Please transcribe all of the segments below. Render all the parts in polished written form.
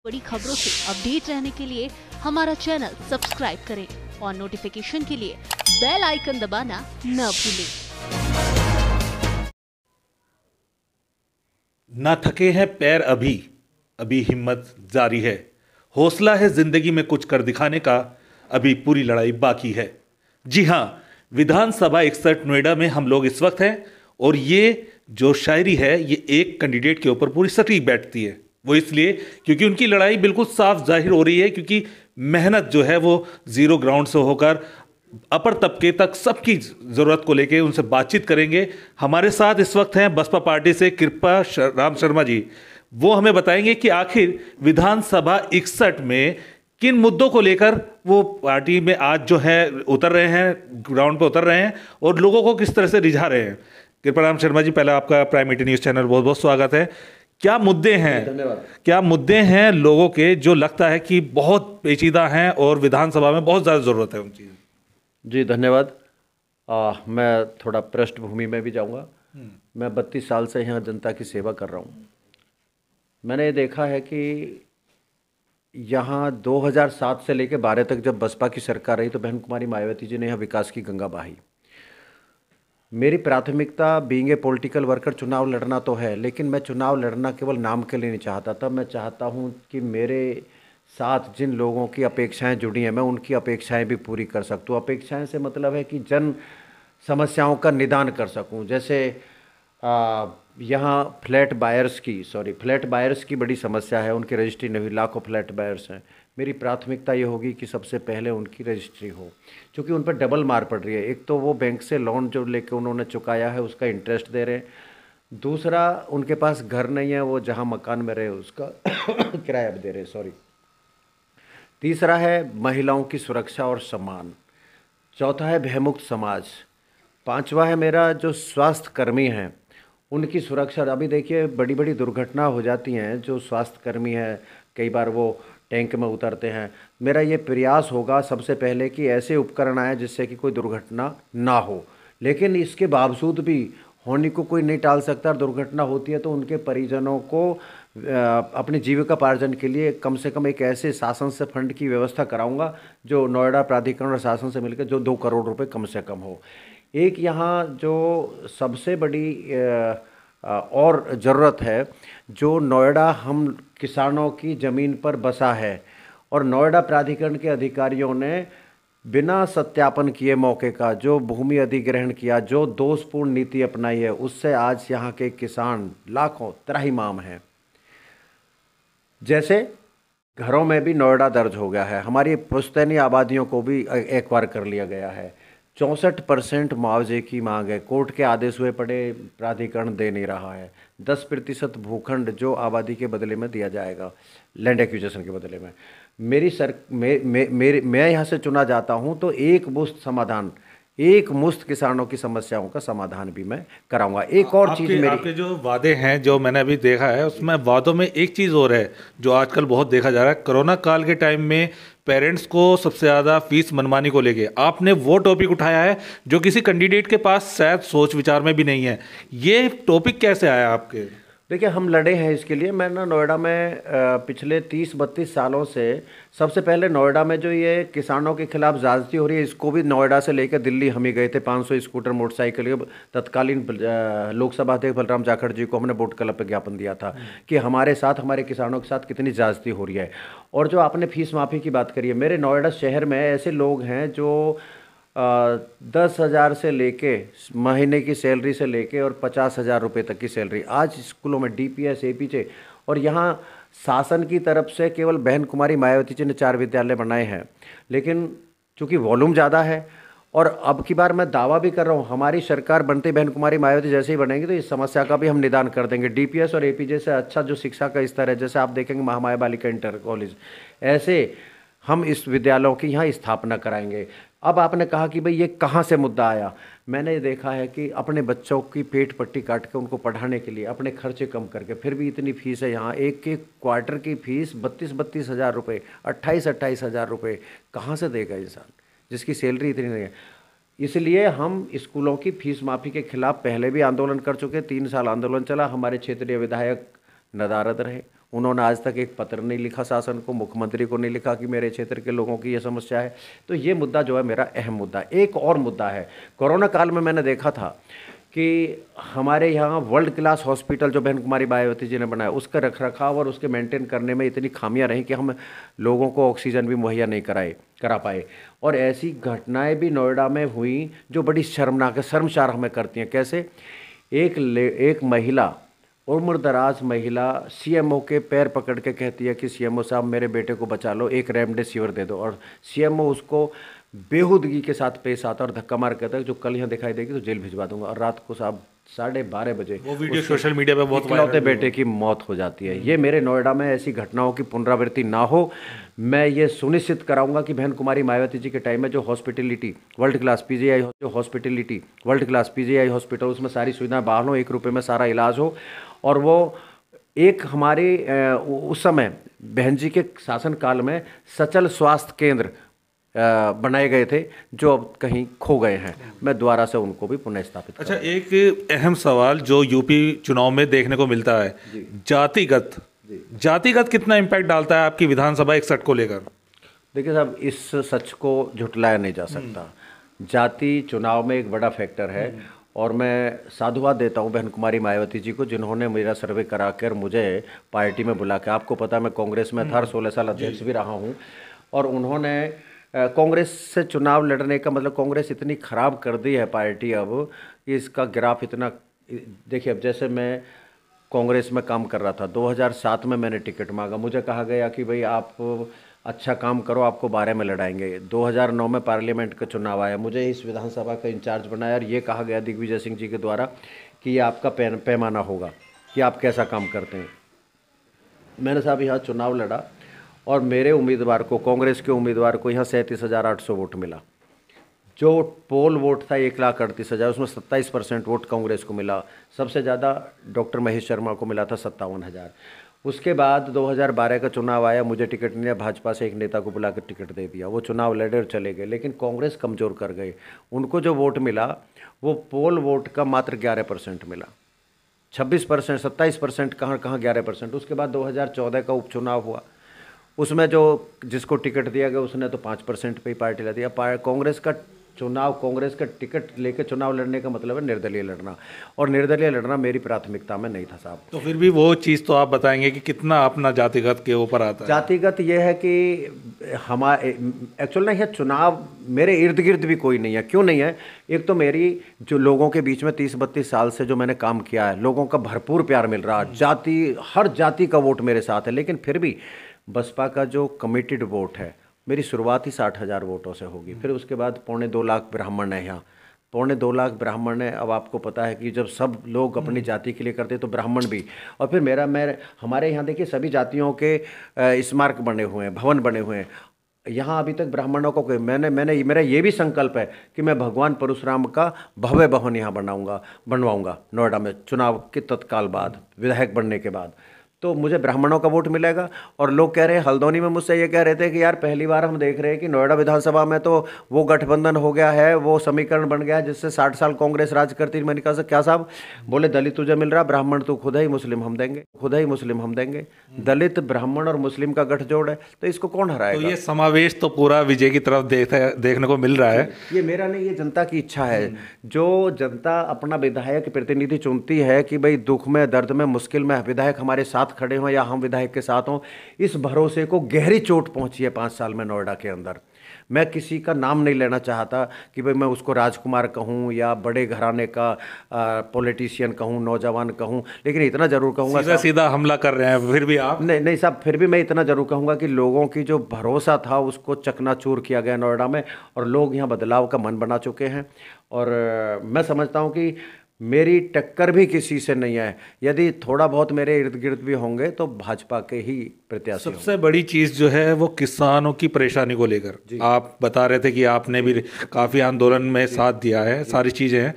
बड़ी खबरों से अपडेट रहने के लिए हमारा चैनल सब्सक्राइब करें और नोटिफिकेशन के लिए बेल आइकन दबाना न भूलें। ना थके हैं पैर अभी अभी हिम्मत जारी है। हौसला है जिंदगी में कुछ कर दिखाने का, अभी पूरी लड़ाई बाकी है। जी हां, विधानसभा 61 नोएडा में हम लोग इस वक्त हैं और ये जो शायरी है ये एक कैंडिडेट के ऊपर पूरी सटीक बैठती है। वो इसलिए क्योंकि उनकी लड़ाई बिल्कुल साफ जाहिर हो रही है, क्योंकि मेहनत जो है वो जीरो ग्राउंड से होकर अपर तबके तक सबकी जरूरत को लेकर उनसे बातचीत करेंगे। हमारे साथ इस वक्त हैं बसपा पार्टी से कृपा राम शर्मा जी। वो हमें बताएंगे कि आखिर विधानसभा 61 में किन मुद्दों को लेकर वो पार्टी में आज जो है उतर रहे हैं, ग्राउंड पर उतर रहे हैं और लोगों को किस तरह से रिझा रहे हैं। कृपा राम शर्मा जी, पहले आपका प्राइम 18 न्यूज चैनल बहुत बहुत स्वागत है। क्या मुद्दे हैं, धन्यवाद। क्या मुद्दे हैं लोगों के जो लगता है कि बहुत पेचीदा हैं और विधानसभा में बहुत ज़्यादा ज़रूरत है उन चीज़? जी धन्यवाद। मैं थोड़ा पृष्ठभूमि में भी जाऊंगा। मैं 32 साल से यहाँ जनता की सेवा कर रहा हूँ। मैंने ये देखा है कि यहाँ 2007 से लेकर 12 तक जब बसपा की सरकार रही तो बहन कुमारी मायावती जी ने यहाँ विकास की गंगा बहाई। मेरी प्राथमिकता बीइंग ए पॉलिटिकल वर्कर चुनाव लड़ना तो है, लेकिन मैं चुनाव लड़ना केवल नाम के लिए नहीं चाहता था। मैं चाहता हूँ कि मेरे साथ जिन लोगों की अपेक्षाएं जुड़ी हैं मैं उनकी अपेक्षाएं भी पूरी कर सकूँ। अपेक्षाएं से मतलब है कि जन समस्याओं का निदान कर सकूँ। जैसे यहाँ फ्लैट बायर्स की बड़ी समस्या है, उनकी रजिस्ट्री नहीं हुई, लाखों फ्लैट बायर्स हैं। मेरी प्राथमिकता ये होगी कि सबसे पहले उनकी रजिस्ट्री हो, क्योंकि उन पर डबल मार पड़ रही है। एक तो वो बैंक से लोन जो लेके उन्होंने चुकाया है उसका इंटरेस्ट दे रहे हैं, दूसरा उनके पास घर नहीं है, वो जहाँ मकान में रहे उसका किराया भी दे रहे हैं, तीसरा है महिलाओं की सुरक्षा और सम्मान, चौथा है भयमुक्त समाज, पांचवा है मेरा जो स्वास्थ्य कर्मी हैं उनकी सुरक्षा। अभी देखिए बड़ी बड़ी दुर्घटना हो जाती हैं, जो स्वास्थ्य कर्मी हैं कई बार वो टैंक में उतरते हैं। मेरा ये प्रयास होगा सबसे पहले कि ऐसे उपकरण आए जिससे कि कोई दुर्घटना ना हो, लेकिन इसके बावजूद भी होने को कोई नहीं टाल सकता। दुर्घटना होती है तो उनके परिजनों को अपनी जीविकापार्जन के लिए कम से कम एक ऐसे शासन से फंड की व्यवस्था कराऊंगा जो नोएडा प्राधिकरण और शासन से मिलकर जो 2 करोड़ रुपए कम से कम हो। एक यहाँ जो सबसे बड़ी और ज़रूरत है, जो नोएडा हम किसानों की ज़मीन पर बसा है और नोएडा प्राधिकरण के अधिकारियों ने बिना सत्यापन किए मौके का जो भूमि अधिग्रहण किया, जो दोषपूर्ण नीति अपनाई है, उससे आज यहाँ के किसान लाखों त्राहिमाम हैं। जैसे घरों में भी नोएडा दर्ज हो गया है, हमारी पुश्तैनी आबादियों को भी एक बार कर लिया गया है। 64% मुआवजे की मांग है, कोर्ट के आदेश हुए पड़े, प्राधिकरण दे नहीं रहा है। 10% भूखंड जो आबादी के बदले में दिया जाएगा, लैंड एक्विजिशन के बदले में। मैं यहाँ से चुना जाता हूँ तो एक मुश्त किसानों की समस्याओं का समाधान भी मैं कराऊंगा। एक और चीज़ मेरी, आपके जो वादे हैं जो मैंने अभी देखा है उसमें वादों में एक चीज़ और है जो आजकल बहुत देखा जा रहा है। कोरोना काल के टाइम में पेरेंट्स को सबसे ज़्यादा फीस मनमानी को लेके आपने वो टॉपिक उठाया है जो किसी कैंडिडेट के पास शायद सोच विचार में भी नहीं है। ये टॉपिक कैसे आया आपके? देखिए हम लड़े हैं इसके लिए। मैं ना नोएडा में पिछले 30-32 सालों से सबसे पहले नोएडा में जो ये किसानों के खिलाफ ज्यादती हो रही है इसको भी नोएडा से लेकर दिल्ली हम ही गए थे। 500 स्कूटर मोटरसाइकिल तत्कालीन लोकसभा अध्यक्ष बलराम जाखड़ जी को हमने बोट क्लब पे ज्ञापन दिया था कि हमारे साथ, हमारे किसानों के साथ कितनी ज्यादती हो रही है। और जो आपने फीस माफ़ी की बात करी है, मेरे नोएडा शहर में ऐसे लोग हैं जो 10,000 से लेके महीने की सैलरी से लेके और 50,000 रुपये तक की सैलरी आज स्कूलों में डीपीएस एपीजे, और यहाँ शासन की तरफ से केवल बहन कुमारी मायावती जी ने 4 विद्यालय बनाए हैं, लेकिन चूँकि वॉल्यूम ज़्यादा है और अब की बार मैं दावा भी कर रहा हूँ हमारी सरकार बनते बहन कुमारी मायावती जैसे ही बनेंगे तो इस समस्या का भी हम निदान कर देंगे। डीपीएस और एपीजे से अच्छा जो शिक्षा का स्तर है, जैसे आप देखेंगे महामाया बालिका इंटर कॉलेज, ऐसे हम इस विद्यालयों की यहाँ स्थापना कराएंगे। अब आपने कहा कि भाई ये कहाँ से मुद्दा आया, मैंने ये देखा है कि अपने बच्चों की पेट पट्टी काट के उनको पढ़ाने के लिए अपने खर्चे कम करके फिर भी इतनी फीस है यहाँ। एक क्वार्टर की फीस 32-32 हज़ार रुपये, 28-28 हज़ार रुपये कहाँ से देगा इंसान जिसकी सैलरी इतनी नहीं है। इसलिए हम स्कूलों की फीस माफ़ी के खिलाफ पहले भी आंदोलन कर चुके, 3 साल आंदोलन चला। हमारे क्षेत्रीय विधायक नदारद रहे, उन्होंने आज तक एक पत्र नहीं लिखा शासन को, मुख्यमंत्री को नहीं लिखा कि मेरे क्षेत्र के लोगों की ये समस्या है। तो ये मुद्दा जो है मेरा अहम मुद्दा है। एक और मुद्दा है, कोरोना काल में मैंने देखा था कि हमारे यहाँ वर्ल्ड क्लास हॉस्पिटल जो बहन कुमारी मायावती जी ने बनाया, उसका रखरखाव और उसके मेंटेन करने में इतनी खामियां रहीं कि हम लोगों को ऑक्सीजन भी मुहैया नहीं करा पाए। और ऐसी घटनाएं भी नोएडा में हुई जो बड़ी शर्मनाक है, शर्मसार हमें करती हैं। कैसे? एक महिला, उम्रदराज महिला, सीएमओ के पैर पकड़ के कहती है कि सीएमओ साहब मेरे बेटे को बचा लो, एक रेमडेसिविर दे दो, और सीएमओ उसको बेहूदगी के साथ पेश आता और धक्का मार कहता है जो कल यहाँ दिखाई देगी तो जेल भिजवा दूंगा। और रात को साहब 12:30 बजे वो वीडियो सोशल मीडिया पे बहुत इकलौते बेटे की मौत हो जाती है। ये मेरे नोएडा में ऐसी घटनाओं की पुनरावृत्ति ना हो, मैं ये सुनिश्चित कराऊंगा कि बहन कुमारी मायावती जी के टाइम में जो hospitality world class PGI hospital, उसमें सारी सुविधाएं बहाल हो, 1 रुपये में सारा इलाज हो। और वो एक हमारे उस समय बहन जी के शासनकाल में सचल स्वास्थ्य केंद्र बनाए गए थे जो अब कहीं खो गए हैं। मैं दोबारा से उनको भी पुनः स्थापित अच्छा, एक अहम सवाल जो यूपी चुनाव में देखने को मिलता है, जातिगत कितना इम्पैक्ट डालता है आपकी विधानसभा 61 को लेकर? देखिए साहब, इस सच को झुटलाया नहीं जा सकता। जाति चुनाव में एक बड़ा फैक्टर है, और मैं साधुवाद देता हूं बहन कुमारी मायावती जी को, जिन्होंने मेरा सर्वे करा कर मुझे पार्टी में बुला के, आपको पता मैं कांग्रेस में था, 16 साल अध्यक्ष भी रहा हूं, और उन्होंने कांग्रेस से चुनाव लड़ने का मतलब, कांग्रेस इतनी ख़राब कर दी है पार्टी अब कि इसका ग्राफ इतना, देखिए अब जैसे मैं कांग्रेस में काम कर रहा था, 2007 में मैंने टिकट मांगा, मुझे कहा गया कि भाई आप अच्छा काम करो, आपको 12 में लड़ाएंगे। 2009 में पार्लियामेंट का चुनाव आया, मुझे इस विधानसभा का इंचार्ज बनाया और ये कहा गया दिग्विजय सिंह जी के द्वारा कि ये आपका पैमाना होगा कि आप कैसा काम करते हैं। मैंने साहब यहाँ चुनाव लड़ा और मेरे उम्मीदवार को, कांग्रेस के उम्मीदवार को यहाँ 37,800 वोट मिला। जो पोल वोट था 1,38,000, उसमें 27% वोट कांग्रेस को मिला। सबसे ज़्यादा डॉक्टर महेश शर्मा को मिला था 57,000। उसके बाद 2012 का चुनाव आया, मुझे टिकट नहीं दिया, भाजपा से एक नेता को बुलाकर टिकट दे दिया, वो चुनाव लड़े और चले गए, लेकिन कांग्रेस कमज़ोर कर गए। उनको जो वोट मिला वो पोल वोट का मात्र 11% मिला। 26%, 27% कहाँ 11%। उसके बाद 2014 का उपचुनाव हुआ, उसमें जो जिसको टिकट दिया गया उसने तो 5% पे ही पार्टी ला दिया। कांग्रेस का चुनाव, कांग्रेस का टिकट लेकर चुनाव लड़ने का मतलब है निर्दलीय लड़ना, और निर्दलीय लड़ना मेरी प्राथमिकता में नहीं था साहब। तो फिर भी वो चीज़ तो आप बताएंगे कि कितना अपना जातिगत के ऊपर आता है? जातिगत ये है कि हमारे एक्चुअल ना यह चुनाव मेरे इर्द गिर्द भी कोई नहीं है। क्यों नहीं है? एक तो मेरी जो लोगों के बीच में 30-32 साल से जो मैंने काम किया है, लोगों का भरपूर प्यार मिल रहा है, हर जाति का वोट मेरे साथ है। लेकिन फिर भी बसपा का जो कमिटेड वोट है, मेरी शुरुआत ही 60,000 वोटों से होगी। फिर उसके बाद 2.25 लाख ब्राह्मण है यहाँ, 2.25 लाख ब्राह्मण है। अब आपको पता है कि जब सब लोग अपनी जाति के लिए करते तो ब्राह्मण भी, और फिर हमारे यहाँ देखिए सभी जातियों के स्मारक बने हुए हैं, भवन बने हुए हैं। यहाँ अभी तक ब्राह्मणों को मेरा ये भी संकल्प है कि मैं भगवान परशुराम का भव्य भवन यहाँ बनवाऊँगा नोएडा में, चुनाव के तत्काल बाद, विधायक बनने के बाद। तो मुझे ब्राह्मणों का वोट मिलेगा। और लोग कह रहे हैं, हल्द्वानी में मुझसे ये कह रहे थे कि यार पहली बार हम देख रहे हैं कि नोएडा विधानसभा में तो वो गठबंधन हो गया है, वो समीकरण बन गया है जिससे 60 साल कांग्रेस राज करती। मैंने कहा क्या साहब? बोले दलित तुझे मिल रहा, ब्राह्मण तो खुद ही मुस्लिम हम देंगे। दलित, ब्राह्मण और मुस्लिम का गठजोड़ है, तो इसको कौन हराएगा? तो ये समावेश तो पूरा विजय की तरफ देखने को मिल रहा है। ये मेरा नहीं, ये जनता की इच्छा है। जो जनता अपना विधायक प्रतिनिधि चुनती है कि भाई दुख में, दर्द में, मुश्किल में विधायक हमारे साथ खड़े हों या हम विधायक के साथ हों, इस भरोसे को गहरी चोट पहुंची है 5 साल में नोएडा के अंदर। मैं किसी का नाम नहीं लेना चाहता कि भाई मैं उसको राजकुमार कहूं या बड़े घराने का पॉलिटिशियन कहूं, नौजवान कहूं, लेकिन इतना जरूर कहूंगा, सीधा हमला कर रहे हैं फिर भी आप। नहीं साहब, फिर भी मैं इतना जरूर कहूंगा कि लोगों की जो भरोसा था उसको चकनाचूर किया गया नोएडा में, और लोग यहाँ बदलाव का मन बना चुके हैं। और मैं समझता हूँ कि मेरी टक्कर भी किसी से नहीं है। यदि थोड़ा बहुत मेरे इर्द गिर्द भी होंगे तो भाजपा के ही प्रत्याशी। सबसे बड़ी चीज़ जो है वो किसानों की परेशानी को लेकर आप बता रहे थे कि आपने भी काफ़ी आंदोलन में साथ दिया है, सारी चीज़ें हैं।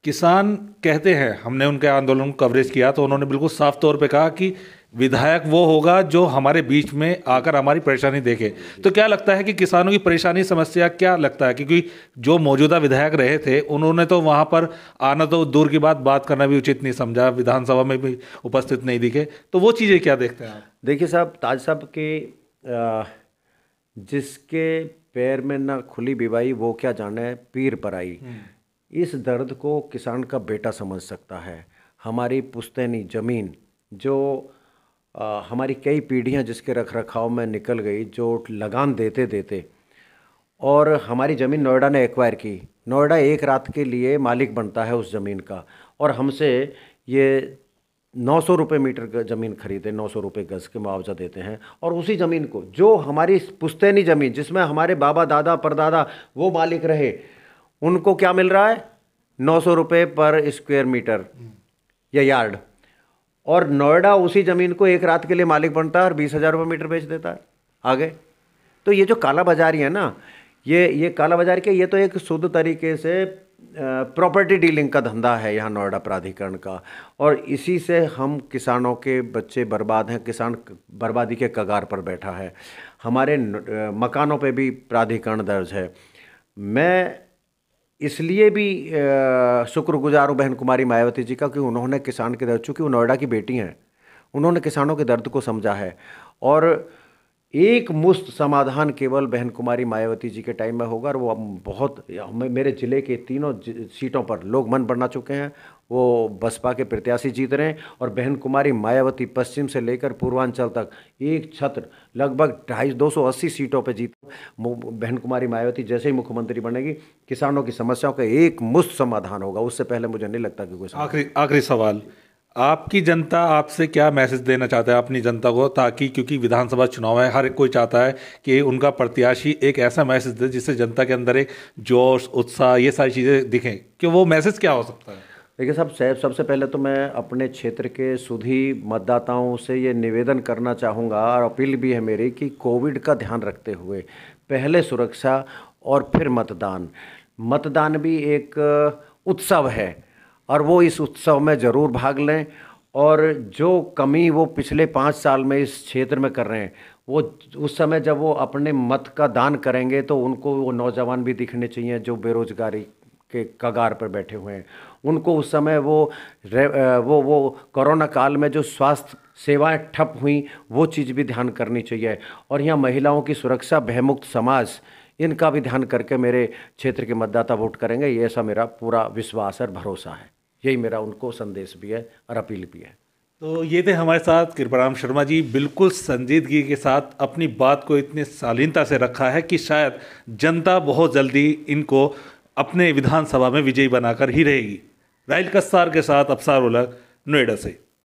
किसान कहते हैं, हमने उनके आंदोलन को कवरेज किया तो उन्होंने बिल्कुल साफ तौर पे कहा कि विधायक वो होगा जो हमारे बीच में आकर हमारी परेशानी देखे। तो क्या लगता है कि किसानों की परेशानी समस्या क्या लगता है, क्योंकि जो मौजूदा विधायक रहे थे उन्होंने तो वहाँ पर आना तो दूर की बात करना भी उचित नहीं समझा, विधानसभा में भी उपस्थित नहीं दिखे, तो वो चीज़ें क्या देखते हैं आप? देखिए साहब, ताज साहब के जिसके पैर में ना खुली बीवाई वो क्या जाने पीर पर आई, इस दर्द को किसान का बेटा समझ सकता है। हमारी पुश्तैनी ज़मीन जो हमारी कई पीढ़ियां जिसके रख रखाव में निकल गई, जो लगान देते देते, और हमारी ज़मीन नोएडा ने एक्वायर की। नोएडा एक रात के लिए मालिक बनता है उस ज़मीन का, और हमसे ये 900 रुपये मीटर ज़मीन खरीदे, 900 रुपये गज़ के मुआवजा देते हैं। और उसी ज़मीन को, जो हमारी पुश्तैनी ज़मीन जिसमें हमारे बाबा दादा परदादा वो मालिक रहे, उनको क्या मिल रहा है? 900 रुपये पर स्क्वायर मीटर या यार्ड। और नोएडा उसी ज़मीन को एक रात के लिए मालिक बनता है और 20,000 रुपये मीटर बेच देता है आगे। तो ये जो काला बाजारी है ना, ये काला बाजारी के, ये तो एक शुद्ध तरीके से प्रॉपर्टी डीलिंग का धंधा है यहाँ नोएडा प्राधिकरण का। और इसी से हम किसानों के बच्चे बर्बाद हैं, किसान बर्बादी के कगार पर बैठा है। हमारे मकानों पे भी प्राधिकरण दर्ज है। मैं इसलिए भी शुक्रगुजार हूँ बहन कुमारी मायावती जी का कि उन्होंने किसान के दर्द, चूँकि वो नोएडा की बेटी हैं, उन्होंने किसानों के दर्द को समझा है। और एक मुश्त समाधान केवल बहन कुमारी मायावती जी के टाइम में होगा। और वो बहुत, मेरे ज़िले के तीनों सीटों पर लोग मन बना चुके हैं, वो बसपा के प्रत्याशी जीत रहे हैं। और बहन कुमारी मायावती पश्चिम से लेकर पूर्वांचल तक एक छत्र लगभग 280 सीटों पर जीत। बहन कुमारी मायावती जैसे ही मुख्यमंत्री बनेगी, किसानों की समस्याओं का एक मुश्त समाधान होगा। उससे पहले मुझे नहीं लगता कि कोई। आखिरी सवाल, आपकी जनता आपसे क्या मैसेज देना चाहता है अपनी जनता को, ताकि, क्योंकि विधानसभा चुनाव है, हर कोई चाहता है कि उनका प्रत्याशी एक ऐसा मैसेज दे जिससे जनता के अंदर एक जोश, उत्साह, ये सारी चीज़ें दिखें, कि वो मैसेज क्या हो सकता है? देखिए साहब, सबसे पहले तो मैं अपने क्षेत्र के सुधी मतदाताओं से ये निवेदन करना चाहूँगा, और अपील भी है मेरी, कि कोविड का ध्यान रखते हुए पहले सुरक्षा और फिर मतदान। मतदान भी एक उत्सव है और वो इस उत्सव में ज़रूर भाग लें। और जो कमी वो पिछले 5 साल में इस क्षेत्र में कर रहे हैं, वो उस समय जब वो अपने मत का दान करेंगे तो उनको वो नौजवान भी दिखने चाहिए जो बेरोजगारी के कगार पर बैठे हुए हैं। उनको उस समय वो कोरोना काल में जो स्वास्थ्य सेवाएं ठप हुई, वो चीज़ भी ध्यान करनी चाहिए। और यहाँ महिलाओं की सुरक्षा, भयमुक्त समाज, इनका भी ध्यान करके मेरे क्षेत्र के मतदाता वोट करेंगे, ये ऐसा मेरा पूरा विश्वास और भरोसा है। यही मेरा उनको संदेश भी है और अपील भी है। तो ये थे हमारे साथ कृपाराम शर्मा जी, बिल्कुल संजीदगी के साथ अपनी बात को इतनी शालीनता से रखा है कि शायद जनता बहुत जल्दी इनको अपने विधानसभा में विजयी बनाकर ही रहेगी। राइल कस्सार के साथ अफसार उलग, नोएडा से।